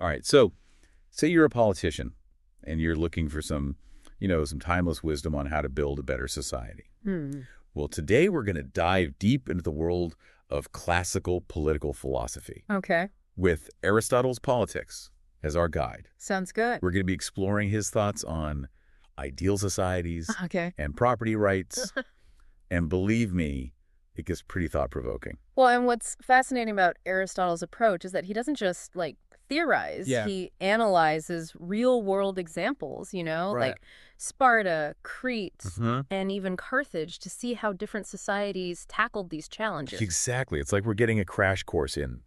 All right, so say you're a politician and you're looking for some timeless wisdom on how to build a better society. Hmm. Well, today we're going to dive deep into the world of classical political philosophy Okay. with Aristotle's Politics as our guide. Sounds good. We're going to be exploring his thoughts on ideal societies Okay. and property rights. And believe me, it gets pretty thought-provoking. Well, and what's fascinating about Aristotle's approach is that he doesn't just theorize, Yeah. he analyzes real world examples, Right. like Sparta, Crete, Mhm. and even Carthage to see how different societies tackled these challenges. Exactly. It's like we're getting a crash course in,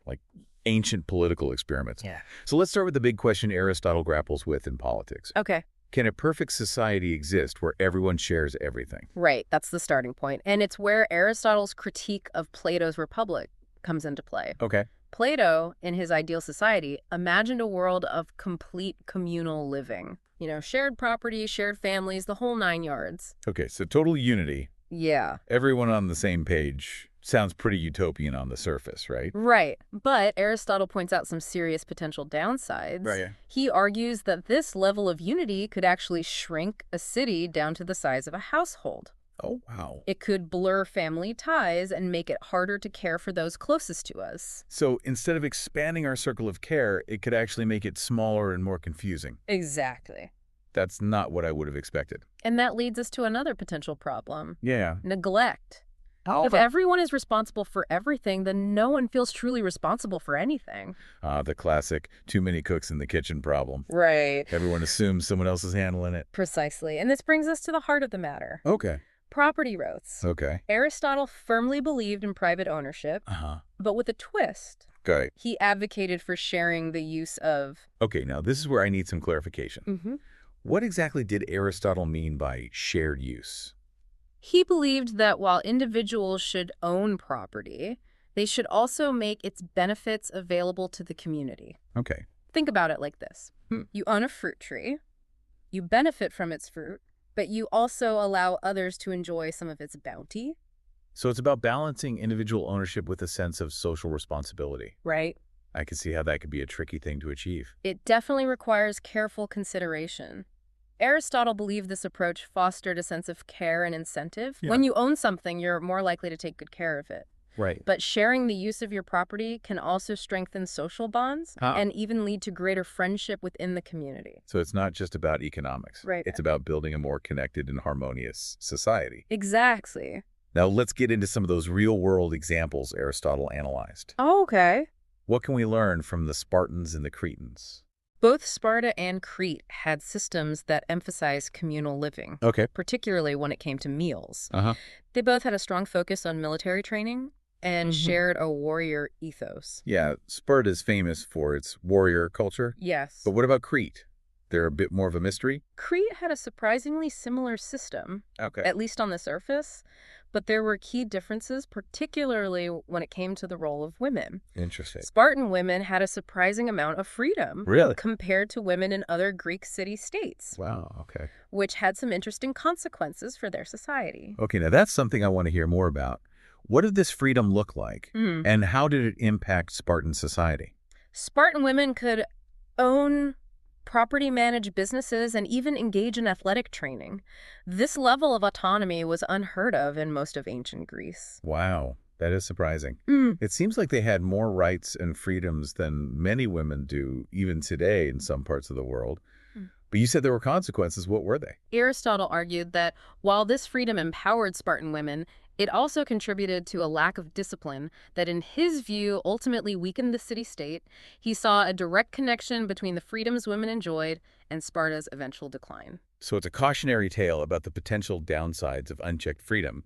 ancient political experiments. Yeah. So let's start with the big question Aristotle grapples with in politics. Okay. Can a perfect society exist where everyone shares everything? Right. That's the starting point. And it's where Aristotle's critique of Plato's Republic comes into play. Okay. Plato, in his ideal society, imagined a world of complete communal living. Shared property, shared families, the whole 9 yards. Okay, so total unity, Yeah. everyone on the same page, sounds pretty utopian on the surface, right? Right. But Aristotle points out some serious potential downsides. Right, yeah. He argues that this level of unity could actually shrink a city down to the size of a household. Oh, wow. It could blur family ties and make it harder to care for those closest to us. So instead of expanding our circle of care, it could actually make it smaller and more confusing. Exactly. That's not what I would have expected. And that leads us to another potential problem. Yeah. Neglect. If everyone is responsible for everything, then no one feels truly responsible for anything. The classic too many cooks in the kitchen problem. Right. Everyone assumes someone else is handling it. Precisely. And this brings us to the heart of the matter. Okay. Property rights. Okay. Aristotle firmly believed in private ownership, Uh-huh. but with a twist. Got it. He advocated for sharing the use of... Okay, now this is where I need some clarification. What exactly did Aristotle mean by shared use? He believed that while individuals should own property, they should also make its benefits available to the community. Okay. Think about it like this. You own a fruit tree, you benefit from its fruit, but you also allow others to enjoy some of its bounty. So it's about balancing individual ownership with a sense of social responsibility. Right. I can see how that could be a tricky thing to achieve. It definitely requires careful consideration. Aristotle believed this approach fostered a sense of care and incentive. Yeah. When you own something, you're more likely to take good care of it. Right. But sharing the use of your property can also strengthen social bonds and even lead to greater friendship within the community. So it's not just about economics. Right. It's about building a more connected and harmonious society. Exactly. Now let's get into some of those real-world examples Aristotle analyzed. Oh, okay. What can we learn from the Spartans and the Cretans? Both Sparta and Crete had systems that emphasized communal living, Okay. particularly when it came to meals. Uh-huh. They both had a strong focus on military training and shared a warrior ethos. Yeah, Sparta is famous for its warrior culture. Yes. But what about Crete? They're a bit more of a mystery? Crete had a surprisingly similar system, Okay. at least on the surface, but there were key differences, particularly when it came to the role of women. Interesting. Spartan women had a surprising amount of freedom Really? compared to women in other Greek city-states, Wow, okay. which had some interesting consequences for their society. Okay, now that's something I want to hear more about. What did this freedom look like, and how did it impact Spartan society? Spartan women could own property, manage businesses, and even engage in athletic training. This level of autonomy was unheard of in most of ancient Greece. Wow, that is surprising. It seems like they had more rights and freedoms than many women do, even today in some parts of the world. But you said there were consequences. What were they? Aristotle argued that while this freedom empowered Spartan women, it also contributed to a lack of discipline that, in his view, ultimately weakened the city-state. He saw a direct connection between the freedoms women enjoyed and Sparta's eventual decline. So it's a cautionary tale about the potential downsides of unchecked freedom,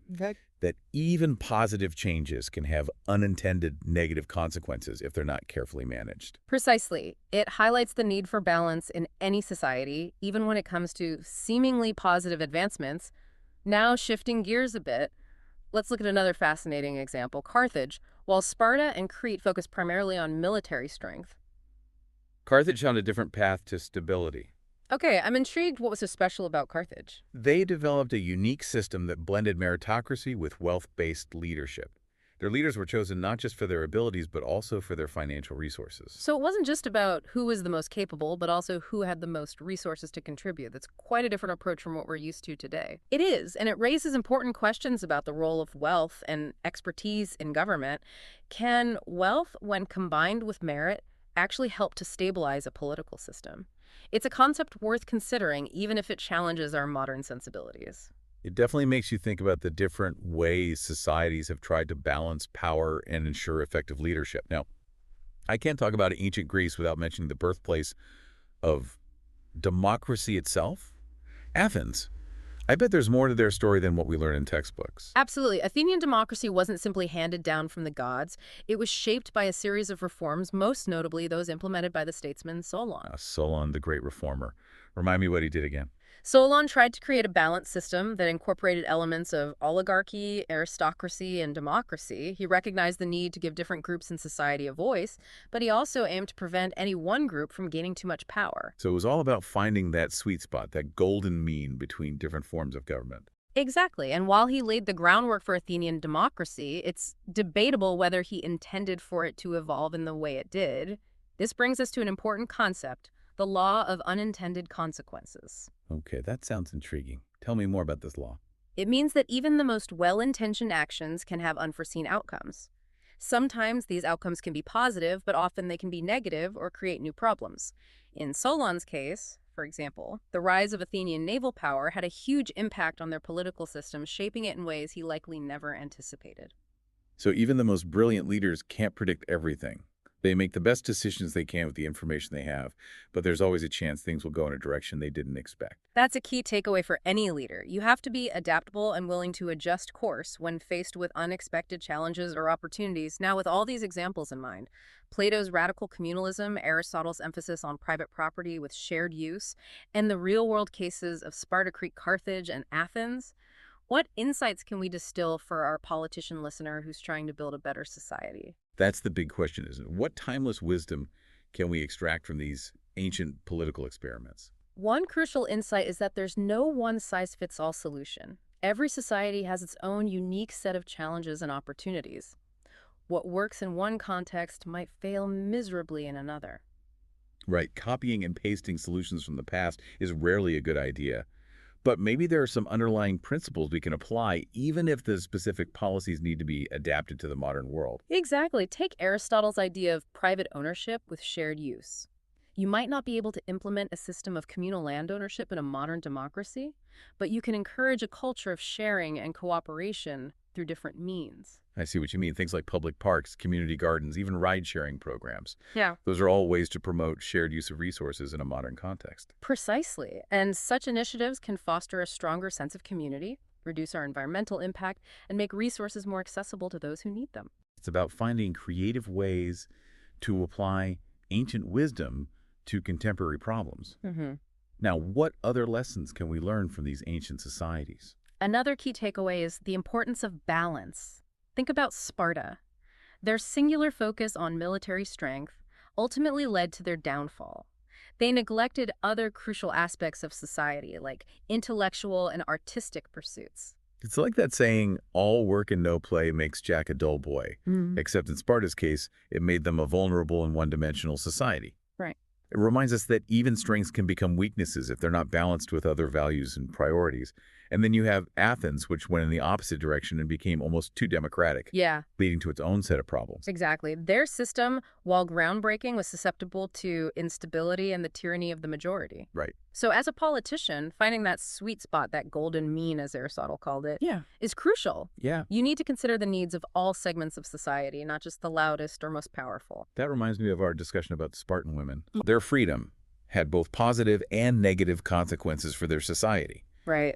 that even positive changes can have unintended negative consequences if they're not carefully managed. Precisely. It highlights the need for balance in any society, even when it comes to seemingly positive advancements. Now, shifting gears a bit, let's look at another fascinating example, Carthage. While Sparta and Crete focus primarily on military strength. Carthage found a different path to stability. Okay, I'm intrigued what was so special about Carthage. They developed a unique system that blended meritocracy with wealth-based leadership. Their leaders were chosen not just for their abilities, but also for their financial resources. So it wasn't just about who was the most capable, but also who had the most resources to contribute. That's quite a different approach from what we're used to today. It is, and it raises important questions about the role of wealth and expertise in government. Can wealth, when combined with merit, actually help to stabilize a political system? It's a concept worth considering, even if it challenges our modern sensibilities. It definitely makes you think about the different ways societies have tried to balance power and ensure effective leadership. Now, I can't talk about ancient Greece without mentioning the birthplace of democracy itself, Athens. I bet there's more to their story than what we learn in textbooks. Absolutely. Athenian democracy wasn't simply handed down from the gods. It was shaped by a series of reforms, most notably those implemented by the statesman Solon. Solon, the great reformer. Remind me what he did again. Solon tried to create a balanced system that incorporated elements of oligarchy, aristocracy, and democracy. He recognized the need to give different groups in society a voice, but he also aimed to prevent any one group from gaining too much power. So it was all about finding that sweet spot, that golden mean between different forms of government. Exactly. And while he laid the groundwork for Athenian democracy, it's debatable whether he intended for it to evolve in the way it did. This brings us to an important concept: the law of unintended consequences. Okay, that sounds intriguing. Tell me more about this law. It means that even the most well-intentioned actions can have unforeseen outcomes. Sometimes these outcomes can be positive, but often they can be negative or create new problems. In Solon's case, for example, the rise of Athenian naval power had a huge impact on their political system, shaping it in ways he likely never anticipated. So even the most brilliant leaders can't predict everything. They make the best decisions they can with the information they have, but there's always a chance things will go in a direction they didn't expect. That's a key takeaway for any leader. You have to be adaptable and willing to adjust course when faced with unexpected challenges or opportunities. Now, with all these examples in mind, Plato's radical communalism, Aristotle's emphasis on private property with shared use, and the real-world cases of Sparta, Crete, Carthage, and Athens, what insights can we distill for our politician listener who's trying to build a better society? That's the big question, isn't it? What timeless wisdom can we extract from these ancient political experiments? One crucial insight is that there's no one-size-fits-all solution. Every society has its own unique set of challenges and opportunities. What works in one context might fail miserably in another. Right, copying and pasting solutions from the past is rarely a good idea. But maybe there are some underlying principles we can apply even if the specific policies need to be adapted to the modern world. Exactly. Take Aristotle's idea of private ownership with shared use. You might not be able to implement a system of communal land ownership in a modern democracy, but you can encourage a culture of sharing and cooperation through different means. I see what you mean. Things like public parks, community gardens, even ride-sharing programs. Yeah. Those are all ways to promote shared use of resources in a modern context. Precisely. And such initiatives can foster a stronger sense of community, reduce our environmental impact, and make resources more accessible to those who need them. It's about finding creative ways to apply ancient wisdom to contemporary problems. Now, what other lessons can we learn from these ancient societies? Another key takeaway is the importance of balance. Think about Sparta. Their singular focus on military strength ultimately led to their downfall. They neglected other crucial aspects of society, like intellectual and artistic pursuits. It's like that saying, all work and no play makes Jack a dull boy. Except in Sparta's case, it made them a vulnerable and one-dimensional society. Right. It reminds us that even strengths can become weaknesses if they're not balanced with other values and priorities. And then you have Athens, which went in the opposite direction and became almost too democratic, Yeah, leading to its own set of problems. exactly. Their system, while groundbreaking, was susceptible to instability and the tyranny of the majority. Right. So as a politician, finding that sweet spot, that golden mean, as Aristotle called it, Yeah. is crucial. Yeah. You need to consider the needs of all segments of society, not just the loudest or most powerful. That reminds me of our discussion about Spartan women. Their freedom had both positive and negative consequences for their society. Right.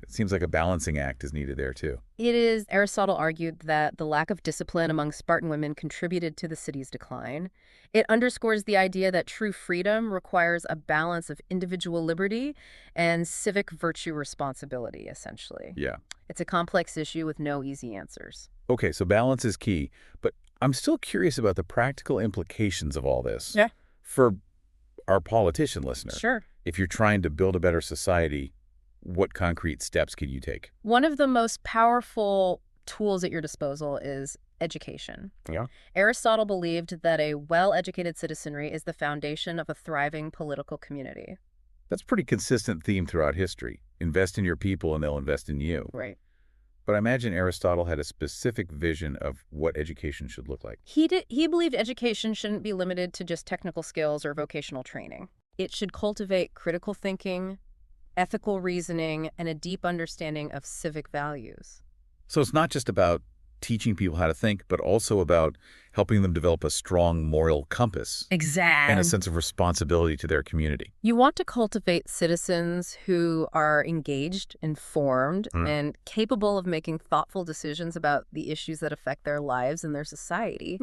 It seems like a balancing act is needed there, too. It is. Aristotle argued that the lack of discipline among Spartan women contributed to the city's decline. It underscores the idea that true freedom requires a balance of individual liberty and civic virtue responsibility, essentially. Yeah. It's a complex issue with no easy answers. Okay, so balance is key, but I'm still curious about the practical implications of all this. Yeah. For our politician listener. Sure. If you're trying to build a better society, what concrete steps can you take? One of the most powerful tools at your disposal is education. Yeah. Aristotle believed that a well-educated citizenry is the foundation of a thriving political community. That's a pretty consistent theme throughout history. Invest in your people and they'll invest in you. Right. But I imagine Aristotle had a specific vision of what education should look like. He believed education shouldn't be limited to just technical skills or vocational training. It should cultivate critical thinking, ethical reasoning, and a deep understanding of civic values. So it's not just about teaching people how to think, but also about helping them develop a strong moral compass and a Exactly. sense of responsibility to their community. You want to cultivate citizens who are engaged, informed, Mm. and capable of making thoughtful decisions about the issues that affect their lives and their society.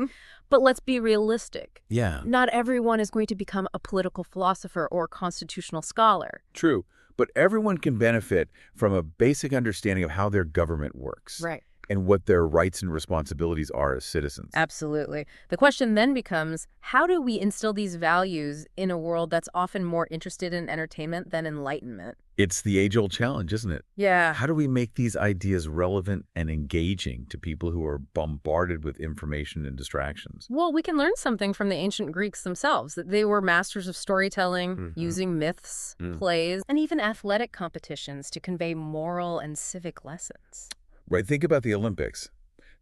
But let's be realistic. Yeah. Not everyone is going to become a political philosopher or constitutional scholar. True. But everyone can benefit from a basic understanding of how their government works. Right. And what their rights and responsibilities are as citizens. Absolutely. The question then becomes, how do we instill these values in a world that's often more interested in entertainment than enlightenment? It's the age-old challenge, isn't it? Yeah. How do we make these ideas relevant and engaging to people who are bombarded with information and distractions? Well, we can learn something from the ancient Greeks themselves, that they were masters of storytelling, using myths, plays, and even athletic competitions to convey moral and civic lessons. Right, think about the Olympics.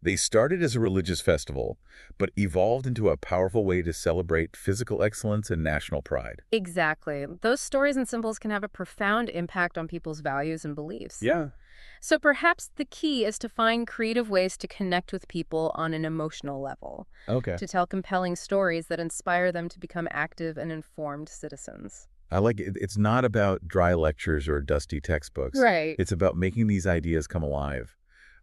They started as a religious festival, but evolved into a powerful way to celebrate physical excellence and national pride. Exactly. Those stories and symbols can have a profound impact on people's values and beliefs. Yeah. So perhaps the key is to find creative ways to connect with people on an emotional level, Okay. to tell compelling stories that inspire them to become active and informed citizens. I like it. It's not about dry lectures or dusty textbooks. Right. It's about making these ideas come alive,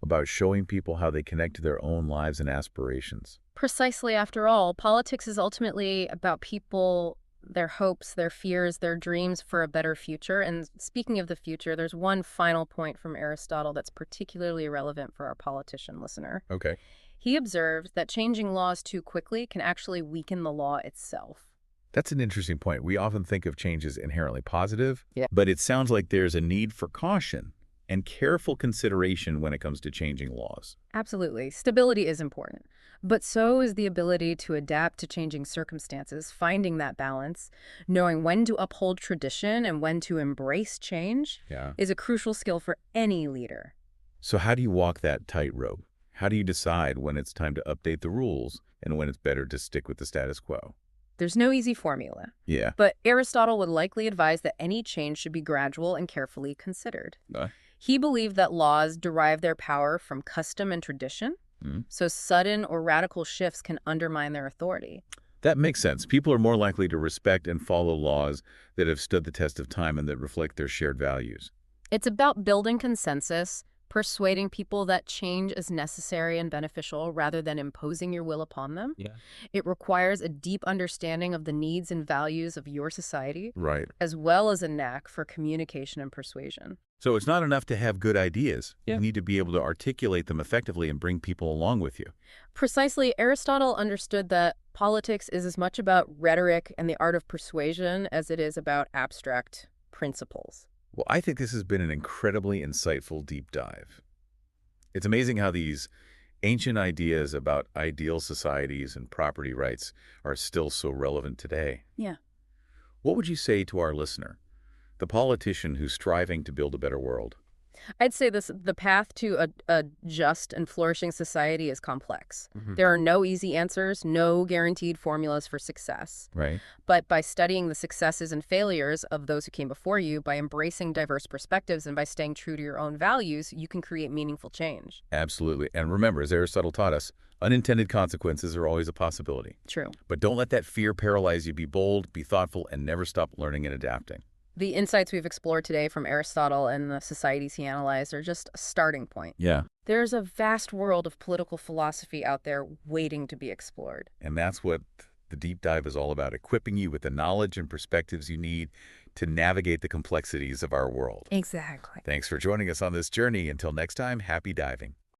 about showing people how they connect to their own lives and aspirations. Precisely, after all, politics is ultimately about people, their hopes, their fears, their dreams for a better future. And speaking of the future, there's one final point from Aristotle that's particularly relevant for our politician listener. Okay. He observed that changing laws too quickly can actually weaken the law itself. That's an interesting point. We often think of change as inherently positive, Yeah. but it sounds like there's a need for caution and careful consideration when it comes to changing laws. Absolutely. Stability is important, but so is the ability to adapt to changing circumstances, finding that balance, knowing when to uphold tradition and when to embrace change Yeah. is a crucial skill for any leader. So how do you walk that tightrope? How do you decide when it's time to update the rules and when it's better to stick with the status quo? There's no easy formula, Yeah. but Aristotle would likely advise that any change should be gradual and carefully considered. He believed that laws derive their power from custom and tradition, so sudden or radical shifts can undermine their authority. That makes sense. People are more likely to respect and follow laws that have stood the test of time and that reflect their shared values. It's about building consensus, persuading people that change is necessary and beneficial rather than imposing your will upon them. Yeah. It requires a deep understanding of the needs and values of your society, Right. as well as a knack for communication and persuasion. So it's not enough to have good ideas. Yeah. You need to be able to articulate them effectively and bring people along with you. Precisely, Aristotle understood that politics is as much about rhetoric and the art of persuasion as it is about abstract principles. Well, I think this has been an incredibly insightful deep dive. It's amazing how these ancient ideas about ideal societies and property rights are still so relevant today. Yeah. What would you say to our listener, the politician who's striving to build a better world? I'd say the path to a just and flourishing society is complex. Mhm. There are no easy answers, no guaranteed formulas for success. Right. But by studying the successes and failures of those who came before you, by embracing diverse perspectives, and by staying true to your own values, you can create meaningful change. Absolutely. And remember, as Aristotle taught us, unintended consequences are always a possibility. True. But don't let that fear paralyze you. Be bold, be thoughtful, and never stop learning and adapting. The insights we've explored today from Aristotle and the societies he analyzed are just a starting point. Yeah. There's a vast world of political philosophy out there waiting to be explored. And that's what the deep dive is all about, equipping you with the knowledge and perspectives you need to navigate the complexities of our world. Exactly. Thanks for joining us on this journey. Until next time, happy diving.